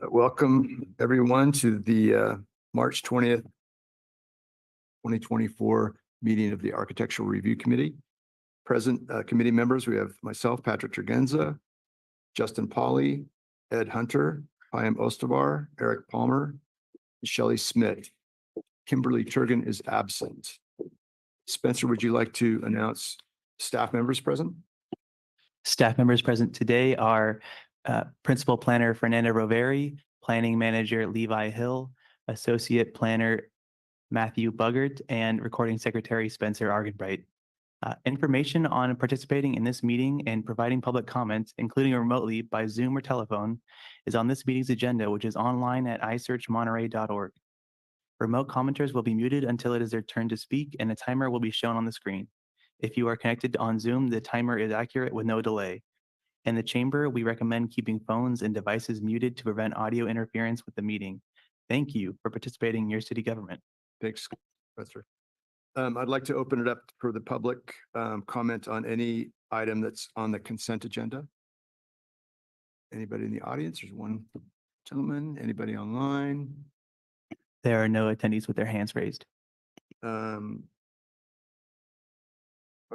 Welcome everyone to the March 20th, 2024 meeting of the Architectural Review Committee. Present committee members, we have myself, Patrick Tregenza, Justin Pauly, Ed Hunter, Payam Ostavar, Eric Palmer, Shelley Smith. Kimberly Turgan is absent. Spencer, would you like to announce staff members present? Staff members present today are Principal Planner Fernanda Roveri, Planning Manager Levi Hill, Associate Planner Matthew Buggart, and Recording Secretary Spencer Argenbright. Information on participating in this meeting and providing public comments, including remotely by Zoom or telephone, is on this meeting's agenda, which is online at isearchmonterey.org. Remote commenters will be muted until it is their turn to speak, and a timer will be shown on the screen. If you are connected on Zoom, the timer is accurate with no delay. In the chamber, we recommend keeping phones and devices muted to prevent audio interference with the meeting. Thank you for participating in your city government. Thanks, Spencer. I'd like to open it up for the public comment on any item that's on the consent agenda. Anybody in the audience? There's one gentleman. Anybody online? There are no attendees with their hands raised. Are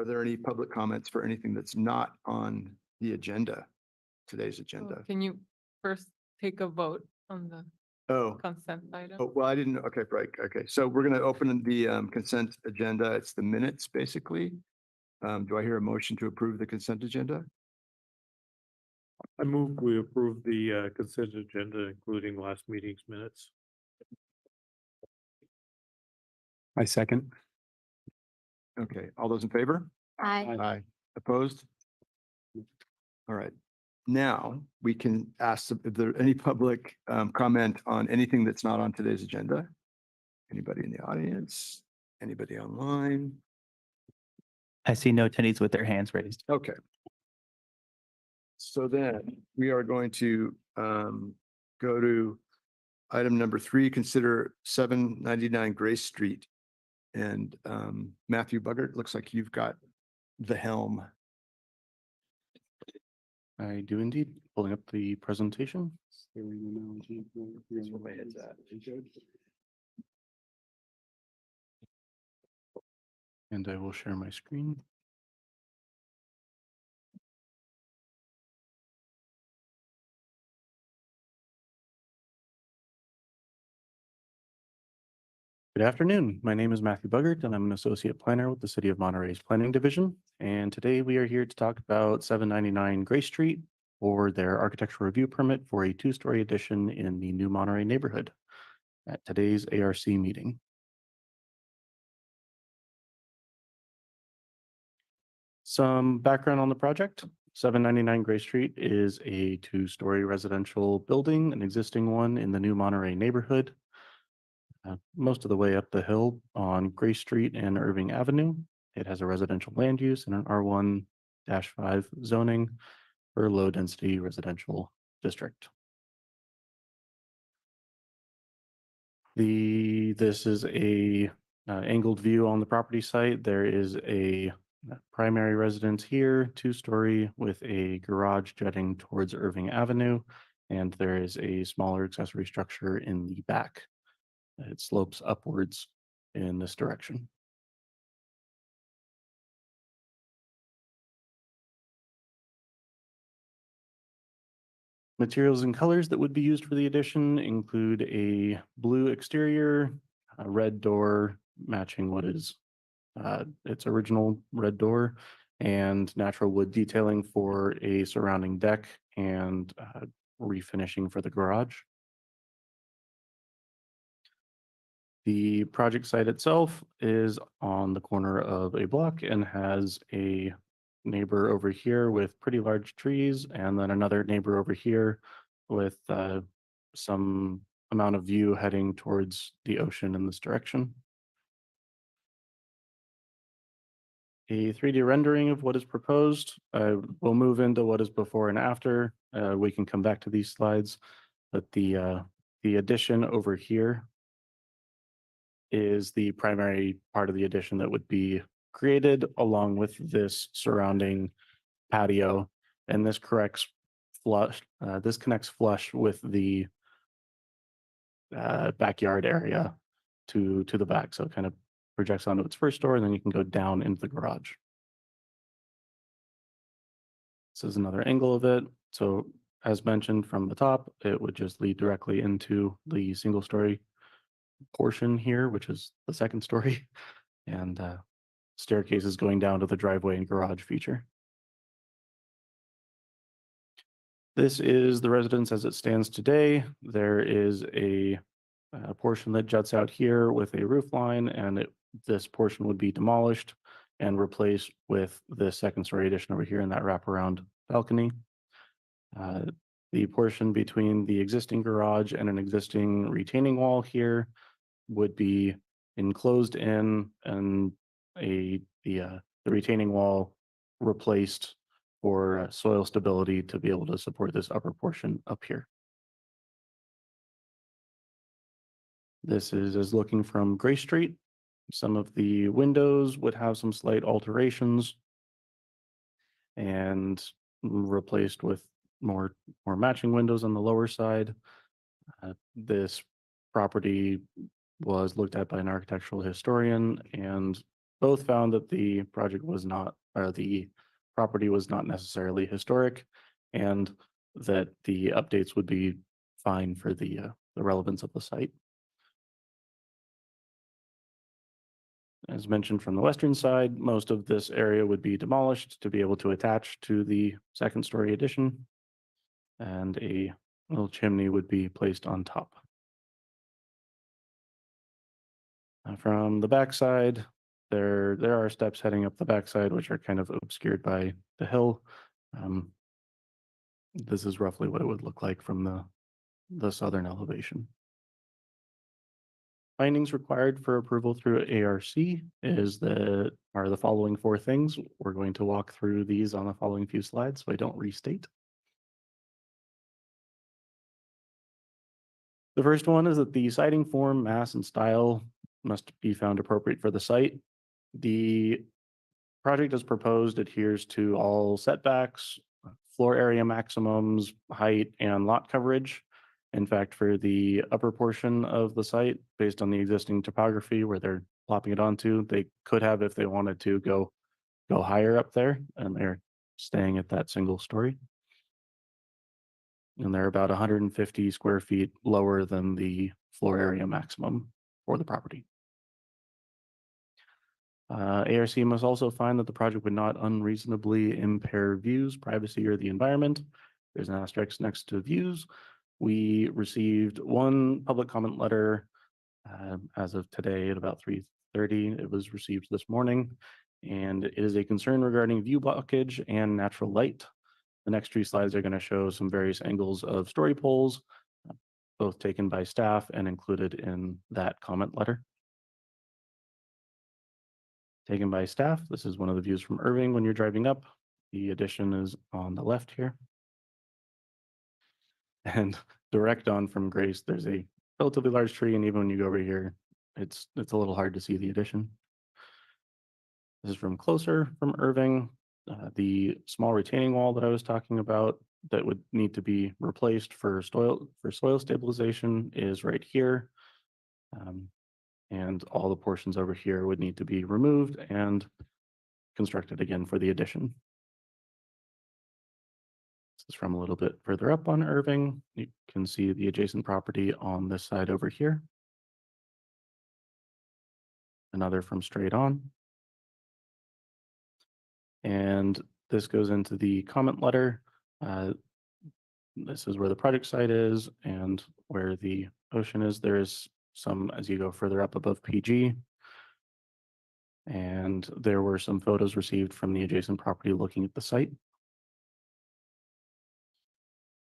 there any public comments for anything that's not on the agenda, today's agenda? Can you first take a vote on the consent item? Oh, well, I didn't. Okay, right. Okay, so we're going to open the consent agenda. It's the minutes, basically. Do I hear a motion to approve the consent agenda? I move we approve the consent agenda, including last meeting's minutes. I second. Okay, all those in favor? Aye. Aye. Opposed? All right. Now we can ask if there any public comment on anything that's not on today's agenda. Anybody in the audience? Anybody online? I see no attendees with their hands raised. Okay. So then we are going to go to item number 3, consider 799 Grace Street. And Matthew Buggart, looks like you've got the helm. I do indeed. Pulling up the presentation. That's where my head's at. And I will share my screen. Good afternoon. My name is Matthew Buggart, and I'm an associate planner with the City of Monterey's Planning Division. And today we are here to talk about 799 Grace Street for their architectural review permit for a 2-story addition in the New Monterey neighborhood at today's ARC meeting. Some background on the project. 799 Grace Street is a 2-story residential building, an existing one in the New Monterey neighborhood. Most of the way up the hill on Grace Street and Irving Avenue. It has a residential land use and an R1-5 zoning for low density residential district. This is a angled view on the property site. There is a primary residence here, 2-story with a garage jutting towards Irving Avenue, and there is a smaller accessory structure in the back. It slopes upwards in this direction. Materials and colors that would be used for the addition include a blue exterior, a red door matching what is its original red door, and natural wood detailing for a surrounding deck and refinishing for the garage. The project site itself is on the corner of a block and has a neighbor over here with pretty large trees, and then another neighbor over here with some amount of view heading towards the ocean in this direction. A 3D rendering of what is proposed. We'll move into what is before and after. We can come back to these slides, but the addition over here is the primary part of the addition that would be created along with this surrounding patio, and this connects flush with the backyard area to the back. So it kind of projects onto its first story, and then you can go down into the garage. This is another angle of it. So as mentioned from the top, it would just lead directly into the single story portion here, which is the second story, and staircases going down to the driveway and garage feature. This is the residence as it stands today. There is a portion that juts out here with a roof line, and this portion would be demolished and replaced with the second story addition over here in that wraparound balcony. The portion between the existing garage and an existing retaining wall here would be enclosed in, and the retaining wall replaced for soil stability to be able to support this upper portion up here. This is looking from Gray Street. Some of the windows would have some slight alterations and replaced with more matching windows on the lower side. This property was looked at by an architectural historian, and both found that the project was not, or the property was not necessarily historic, and that the updates would be fine for the relevance of the site. As mentioned from the western side, most of this area would be demolished to be able to attach to the second story addition, and a little chimney would be placed on top. From the backside, there are steps heading up the backside, which are kind of obscured by the hill. This is roughly what it would look like from the southern elevation. Findings required for approval through ARC are the following four things. We're going to walk through these on the following few slides, so I don't restate. The first one is that the siding form, mass, and style must be found appropriate for the site. The project as proposed adheres to all setbacks, floor area maximums, height, and lot coverage. In fact, for the upper portion of the site, based on the existing topography where they're plopping it onto, they could have, if they wanted to, go higher up there, and they're staying at that single story. And they're about 150 square feet lower than the floor area maximum for the property. ARC must also find that the project would not unreasonably impair views, privacy, or the environment. There's an asterisk next to views. We received one public comment letter as of today at about 3:30. It was received this morning, and it is a concern regarding view blockage and natural light. The next three slides are going to show some various angles of story poles, both taken by staff and included in that comment letter. Taken by staff, this is one of the views from Irving when you're driving up. The addition is on the left here. And direct on from Grace, there's a relatively large tree, and even when you go over here, it's a little hard to see the addition. This is from closer from Irving. The small retaining wall that I was talking about that would need to be replaced for soil stabilization is right here. And all the portions over here would need to be removed and constructed again for the addition. This is from a little bit further up on Irving. You can see the adjacent property on this side over here. Another from straight on. And this goes into the comment letter. This is where the project site is and where the ocean is. There is some as you go further up above PG. And there were some photos received from the adjacent property looking at the site.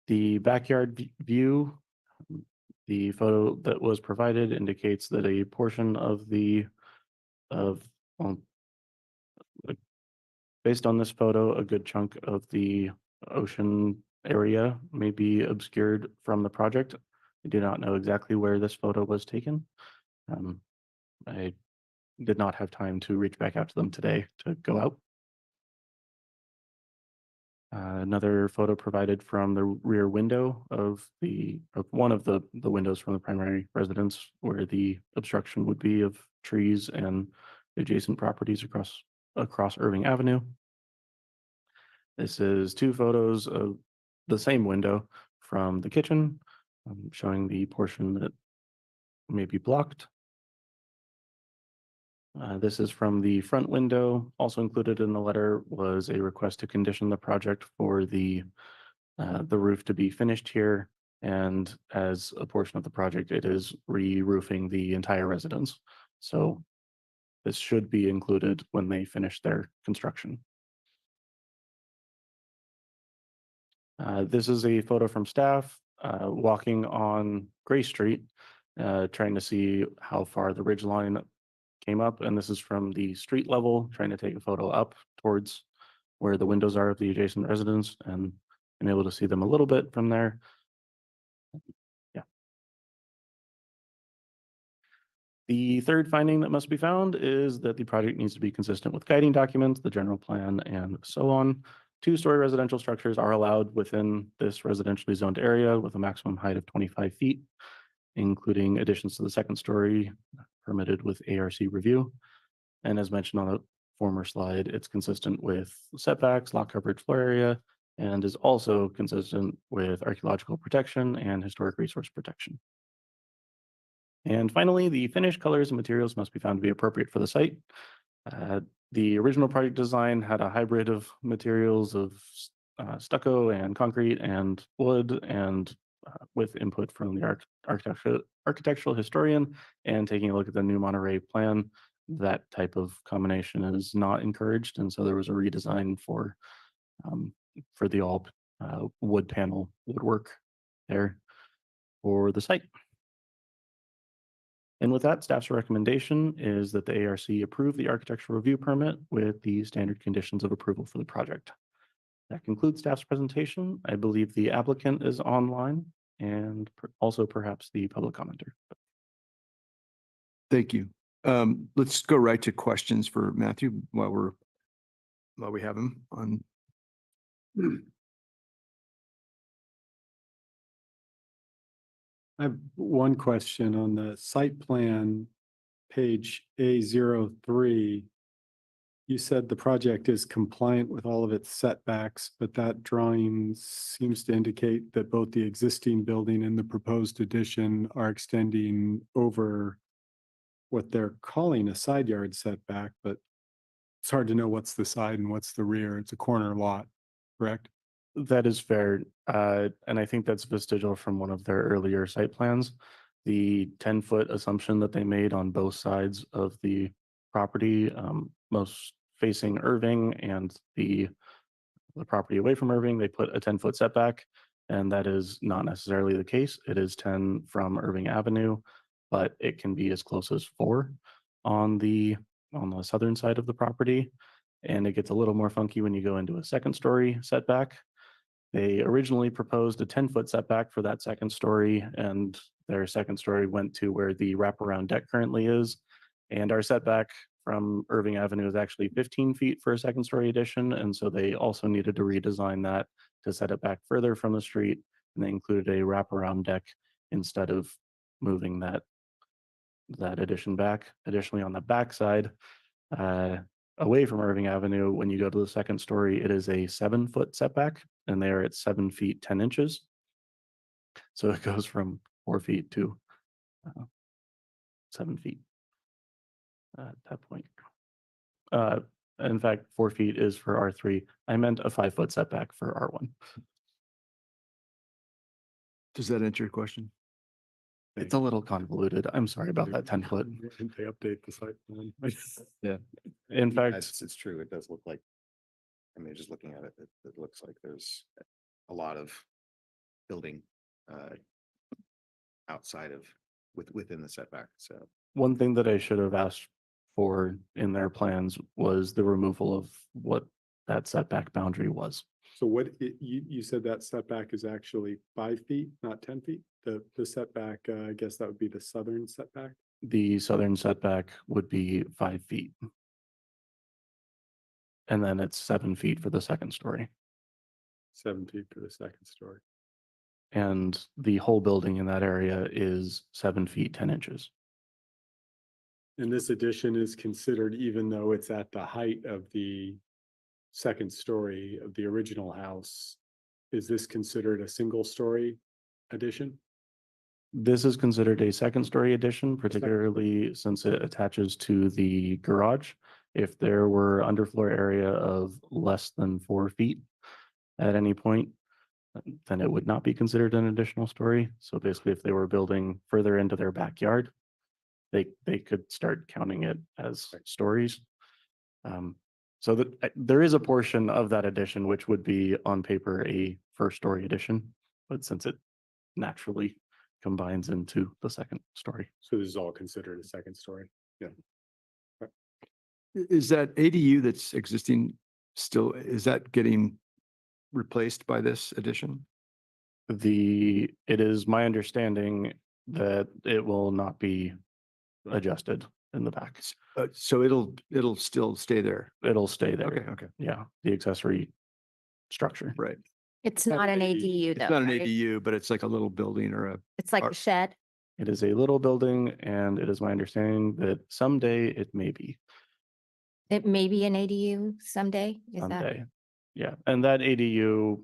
The backyard view, the photo that was provided indicates that a portion of based on this photo, a good chunk of the ocean area may be obscured from the project. I do not know exactly where this photo was taken. I did not have time to reach back out to them today to go out. Another photo provided from the rear window of one of the windows from the primary residence where the obstruction would be of trees and adjacent properties across Irving Avenue. This is two photos of the same window from the kitchen, showing the portion that may be blocked. This is from the front window. Also included in the letter was a request to condition the project for the roof to be finished here. And as a portion of the project, it is re-roofing the entire residence. So this should be included when they finish their construction. This is a photo from staff walking on Gray Street, trying to see how far the ridge line came up. And this is from the street level, trying to take a photo up towards where the windows are of the adjacent residence, and I'm able to see them a little bit from there. Yeah. The third finding that must be found is that the project needs to be consistent with guiding documents, the general plan, and so on. Two-story residential structures are allowed within this residentially zoned area with a maximum height of 25 feet, including additions to the second story permitted with ARC review. And as mentioned on the former slide, it's consistent with setbacks, lot coverage, floor area, and is also consistent with archaeological protection and historic resource protection. And finally, the finished colors and materials must be found to be appropriate for the site. The original project design had a hybrid of materials of stucco and concrete and wood, and with input from the architectural historian, and taking a look at the new Monterey plan, that type of combination is not encouraged. And so there was a redesign for the all wood panel woodwork there for the site. And with that, staff's recommendation is that the ARC approve the architectural review permit with the standard conditions of approval for the project. That concludes staff's presentation. I believe the applicant is online and also perhaps the public commenter. Thank you. Let's go right to questions for Matthew while we have him on. I have one question on the site plan, page A03. You said the project is compliant with all of its setbacks, but that drawing seems to indicate that both the existing building and the proposed addition are extending over what they're calling a side yard setback, but it's hard to know what's the side and what's the rear. It's a corner lot, correct? That is fair. And I think that's vestigial from one of their earlier site plans. The 10-foot assumption that they made on both sides of the property, most facing Irving and the property away from Irving, they put a 10-foot setback, and that is not necessarily the case. It is 10 from Irving Avenue, but it can be as close as 4 on the southern side of the property. And it gets a little more funky when you go into a second story setback. They originally proposed a 10-foot setback for that second story, and their second story went to where the wraparound deck currently is. And our setback from Irving Avenue is actually 15 feet for a second story addition. And so they also needed to redesign that to set it back further from the street. And they included a wraparound deck instead of moving that addition back. Additionally, on the back side, away from Irving Avenue, when you go to the second story, it is a 7-foot setback, and they are at 7 feet 10 inches. So it goes from 4 feet to 7 feet at that point. In fact, 4 feet is for R3. I meant a 5-foot setback for R1. Does that answer your question? It's a little convoluted. I'm sorry about that 10-foot. They update the site plan. Yeah. In fact, It's true. It does look like, I mean, just looking at it, it looks like there's a lot of building outside of within the setback. So one thing that I should have asked for in their plans was the removal of what that setback boundary was. So you said that setback is actually 5 feet, not 10 feet? The setback, I guess that would be the southern setback? The southern setback would be 5 feet. And then it's 7 feet for the second story. 7 feet for the second story. And the whole building in that area is 7 feet, 10 inches. And this addition is considered even though it's at the height of the second story of the original house. Is this considered a single story addition? This is considered a second story addition, particularly since it attaches to the garage. If there were underfloor area of less than 4 feet at any point, then it would not be considered an additional story. So basically, if they were building further into their backyard, they could start counting it as stories. So that there is a portion of that addition which would be on paper a first story addition, but since it naturally combines into the second story. So this is all considered a second story. Is that ADU that's existing still, is that getting replaced by this addition? It is my understanding that it will not be adjusted in the back. So it'll still stay there. It'll stay there. Okay. Yeah, the accessory structure. Right. It's Not not an an ADU though. It's not an right? ADU, but it's like a little building or It's like Or- a shed. It is a little building and it is my understanding that someday it may be. It may be an ADU someday. Is that? Someday. Yeah, and that ADU,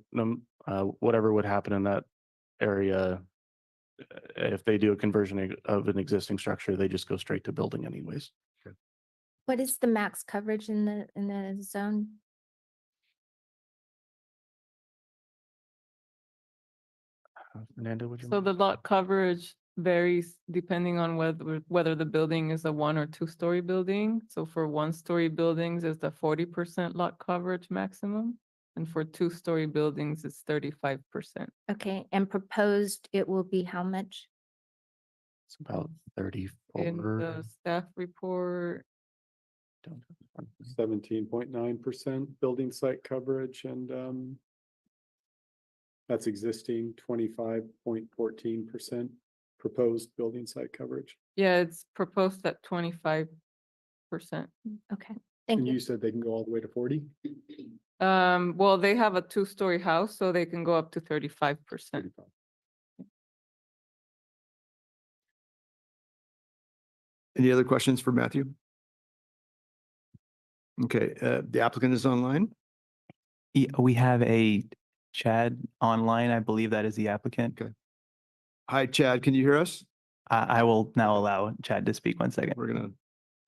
whatever would happen in that area, if they do a conversion of an existing structure, they just go straight to building anyways. What is the max coverage in the zone? Fernando, would you? So mind? the lot coverage varies depending on whether the building is a 1 or 2 story building. So for 1-story buildings, it's the 40% lot coverage maximum. And for 2-story buildings, it's 35%. Okay, and proposed it will be how much? It's about In 34. the staff report, Don't have it in front of me. 17.9% building site coverage and that's existing 25.14% proposed building site coverage. yeah, it's proposed at 25%. Okay, thank And you. you said they can go all the way to 40? Well, they have a 2-story house, so they can go up to 35%. any other questions for Matthew? Okay, the applicant is online. We have a Chad online. I believe that is the applicant. Okay. Hi, Chad, can you hear us? I will now allow Chad to speak 1 second. We're gonna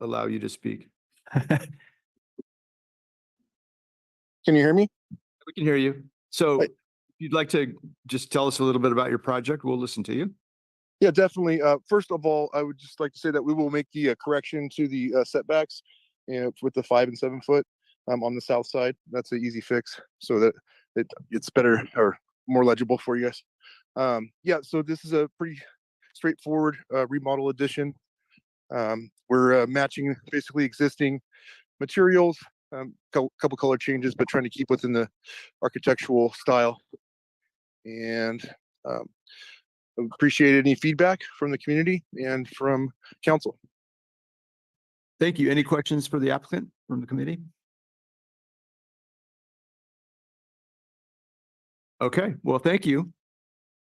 allow you to speak. Can you hear me? We can hear you. So Hi. if you'd like to just tell us a little bit about your project, we'll listen to you. Yeah, definitely. First of all, I would just like to say that we will make the correction to the setbacks with the 5 and 7 foot on the south side. That's an easy fix so that it's better or more legible for you guys. Yeah, so this is a pretty straightforward remodel addition. We're matching basically existing materials, couple color changes, but trying to keep within the architectural style. And appreciate any feedback from the community and from council. Thank you. Any questions for the applicant from the committee? Okay, well, thank you.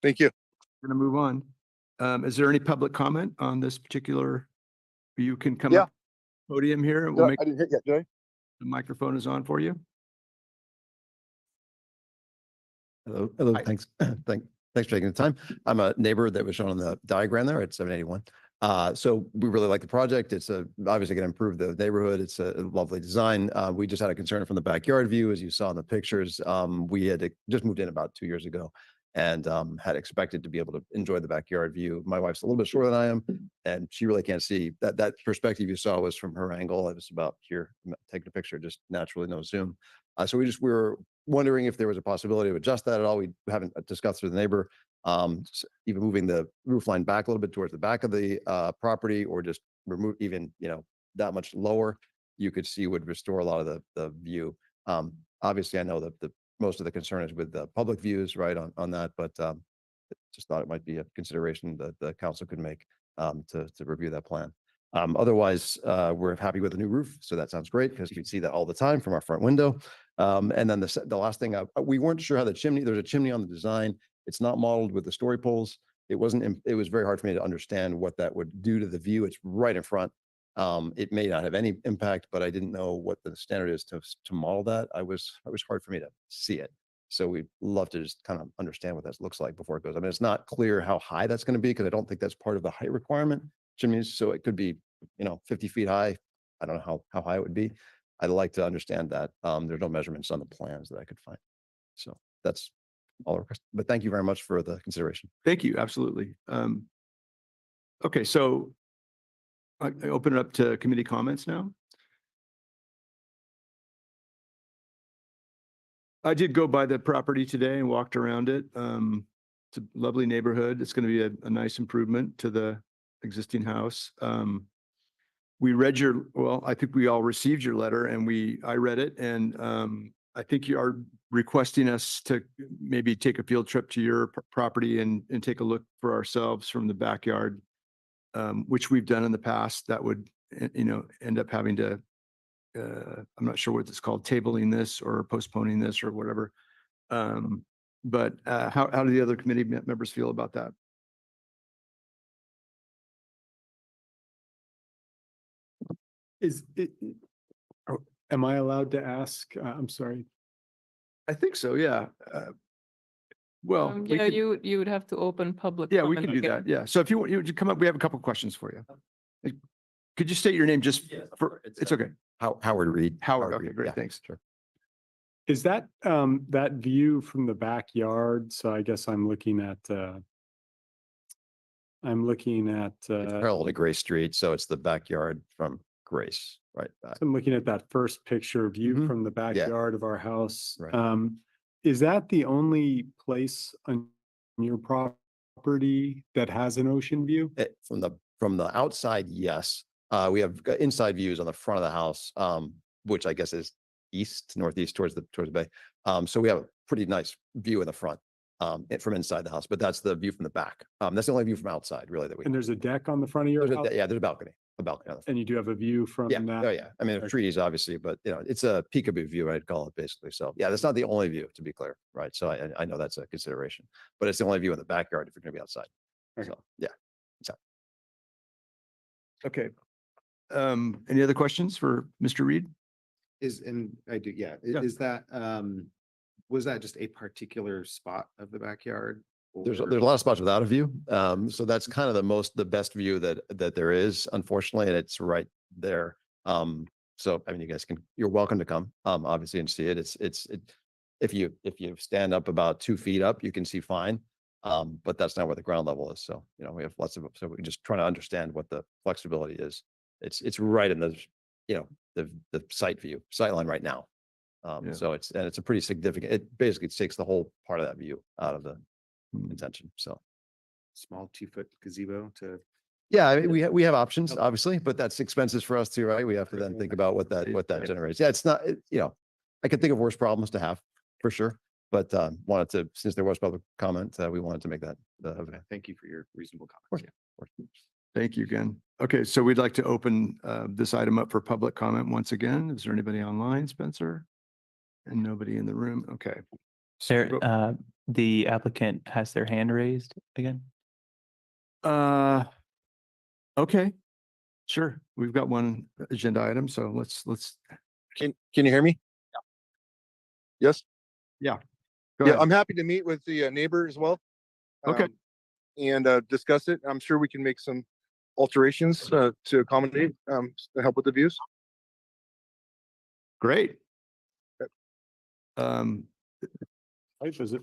Thank you. We're gonna move on. Is there any public comment on this particular? You can come Yeah. up podium here and No, we'll make, I didn't hit yet, did I? the microphone is on for you. Hello, Hi. thanks. Thanks for taking the time. I'm a neighbor that was shown on the diagram there at 781. So we really like the project. It's obviously going to improve the neighborhood. It's a lovely design. We just had a concern from the backyard view, as you saw in the pictures. We had just moved in about 2 years ago and had expected to be able to enjoy the backyard view. My wife's a little bit shorter than I am, and she really can't see. That perspective you saw was from her angle. I was about here taking a picture, just naturally, no zoom. So we were wondering if there was a possibility to adjust that at all. We haven't discussed with the neighbor, even moving the roof line back a little bit towards the back of the property, or just remove even, that much lower, you could see would restore a lot of the view. Obviously, I know that most of the concern is with the public views, right, on that, but just thought it might be a consideration that the council could make to review that plan. Otherwise, we're happy with the new roof, so that sounds great because we see that all the time from our front window. And then the last thing, we weren't sure how there's a chimney on the design. It's not modeled with the story poles. It was very hard for me to understand what that would do to the view. It's right in front. It may not have any impact, but I didn't know what the standard is to model that. It was hard for me to see it. So we'd love to just kind of understand what that looks like before it goes. I mean, it's not clear how high that's going to be because I don't think that's part of the height requirement chimneys. So it could be, 50 feet high. I don't know how high it would be. I'd like to understand that. There's no measurements on the plans that I could find. So that's all the request. But thank you very much for the consideration. Thank you, absolutely. Okay, so I open it up to committee comments now. I did go by the property today and walked around it. It's a lovely neighborhood. It's going to be a nice improvement to the existing house. We read I think we all received your letter and I read it, and I think you are requesting us to maybe take a field trip to your property and take a look for ourselves from the backyard, which we've done in the past. That would, end up having to, I'm not sure what it's called, tabling this or postponing this or whatever. But how do the other committee members feel about that? Am I allowed to ask? I'm sorry. I think so, yeah. Well, we Yeah, could- you would have to open public. yeah, we comment can do again. that. Yeah. So if you want, you come up, we have a couple questions for you. Could you state your name just for, it's okay. Howard Reed. Howard, okay, Reed, great, yeah, thanks. Sure. Is that that view from the backyard? So I guess I'm looking at It's parallel to Grace Street, so it's the backyard from Grace, right back. I'm looking at that first picture view Mhm. from the backyard of our house. Right. Is that the only place on your property that has an ocean view? From the outside, yes. We have inside views on the front of the house, which I guess is northeast towards the bay. So we have a pretty nice view in the front, from inside the house, but that's the view from the back. That's the only view from outside really that we. And there's a deck on the front of your house? There's a balcony on the front. And you do have a view from Yeah, that? oh yeah. I mean, Okay. trees obviously, but it's a peekaboo view, I'd call it basically. So yeah, that's not the only view, to be clear, right? So I know that's a consideration, but it's the only view in the backyard if you're gonna be outside. Okay. So, yeah. Okay. Any other questions for Mr. Reed? I do, yeah. Yeah. Is that, was that just a particular spot of the backyard? There's a or- lot of spots without a view. So that's kind of the best view that there is, unfortunately, and it's right there. So I mean, you're welcome to come, obviously, and see it. If you stand up about 2 feet up, you can see fine. But that's not where the ground level is. So, we have so we're just trying to understand what the flexibility is. It's right in the sight line right now. Yeah. So it's a pretty significant, it basically takes the whole part of that view out of the Hmm. intention. So. Small 2-foot gazebo to, Yeah, I mean, we have options, obviously, but that's expenses for us too, right? We have to then think about what that Right. generates. Yeah, it's not, I could think of worse problems to have, for sure. But wanted to, since there was public comment, we wanted to make that. thank you for your reasonable comments. Yeah. Thank you again. Okay, so we'd like to open this item up for public comment once again. Is there anybody online, Spencer? And nobody in the room? Okay. So There, go- the applicant has their hand raised again. Okay, sure. We've got one agenda item, so let's, Can you hear me? Yes? go Yeah, ahead. I'm happy to meet with the neighbor as well. Okay. And discuss it. I'm sure we can make some alterations to accommodate, to help with the views. Great. Yep. Site visit.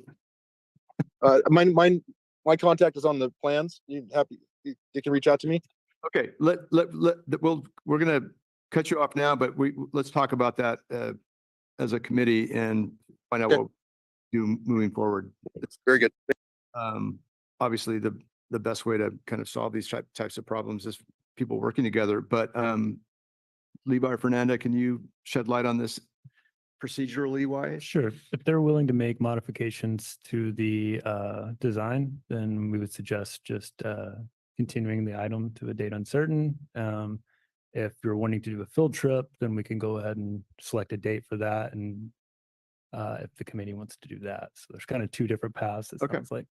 My contact is on the plans. You can reach out to me. Okay, we're gonna cut you off now, but let's talk about that as a committee and find out Okay. what we do moving forward. It's, Very good. obviously, the best way to kind of solve these types of problems is people working together, but Levi, Fernanda, can you shed light on this procedurally wise? Sure. If they're willing to make modifications to the design, then we would suggest just continuing the item to a date uncertain. If you're wanting to do a field trip, then we can go ahead and select a date for that and if the committee wants to do that. So there's kind of two different paths, it Okay. sounds like.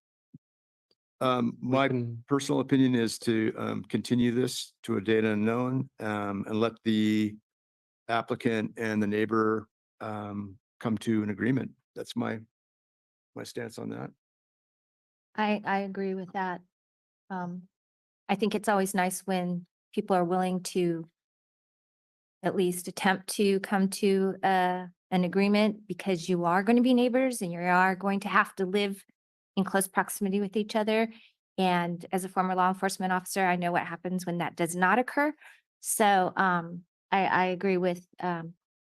My can- personal opinion is to continue this to a date unknown and let the applicant and the neighbor come to an agreement. That's my stance on that. I agree with that. I think it's always nice when people are willing to at least attempt to come to an agreement, because you are going to be neighbors and you are going to have to live in close proximity with each other. And as a former law enforcement officer, I know what happens when that does not occur. So I agree with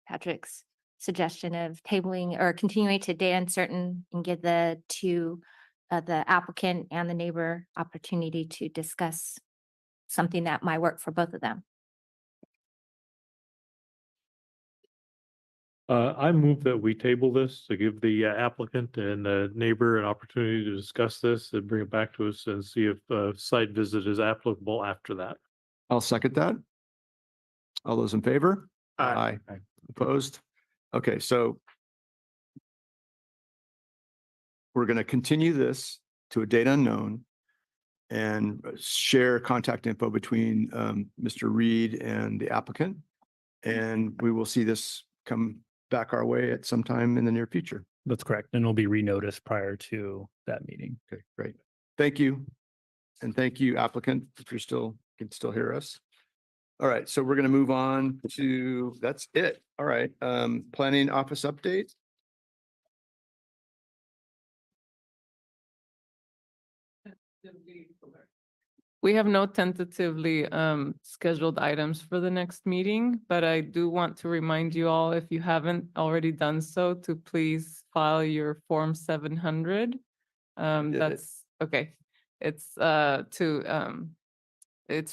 Patrick's suggestion of tabling or continuing to day uncertain and give the applicant and the neighbor opportunity to discuss something that might work for both of them. I move that we table this to give the applicant and the neighbor an opportunity to discuss this and bring it back to us and see if site visit is applicable after that. I'll second that. All those in favor? Aye. Opposed? Okay, so we're going to continue this to a date unknown and share contact info between Mr. Reed and the applicant. And we will see this come back our way at some time in the near future. That's correct. And it'll be renoticed prior to that meeting. Okay, great. Thank you. And thank you applicant, if you're still, can still hear us. All right, so we're going to move on to, that's it. All right, planning office update. We have no tentatively scheduled items for the next meeting, but I do want to remind you all, if you haven't already done so, to please file your Form 700. Did it. That's, okay. It's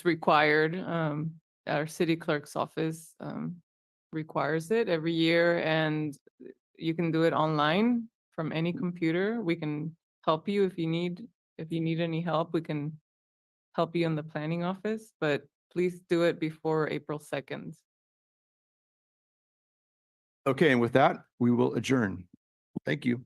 required. Our city clerk's office requires it every year, and you can do it online from any computer. We can help you if you need any help. We can help you in the planning office, but please do it before April 2nd. Okay, and with that, we will adjourn. Thank you.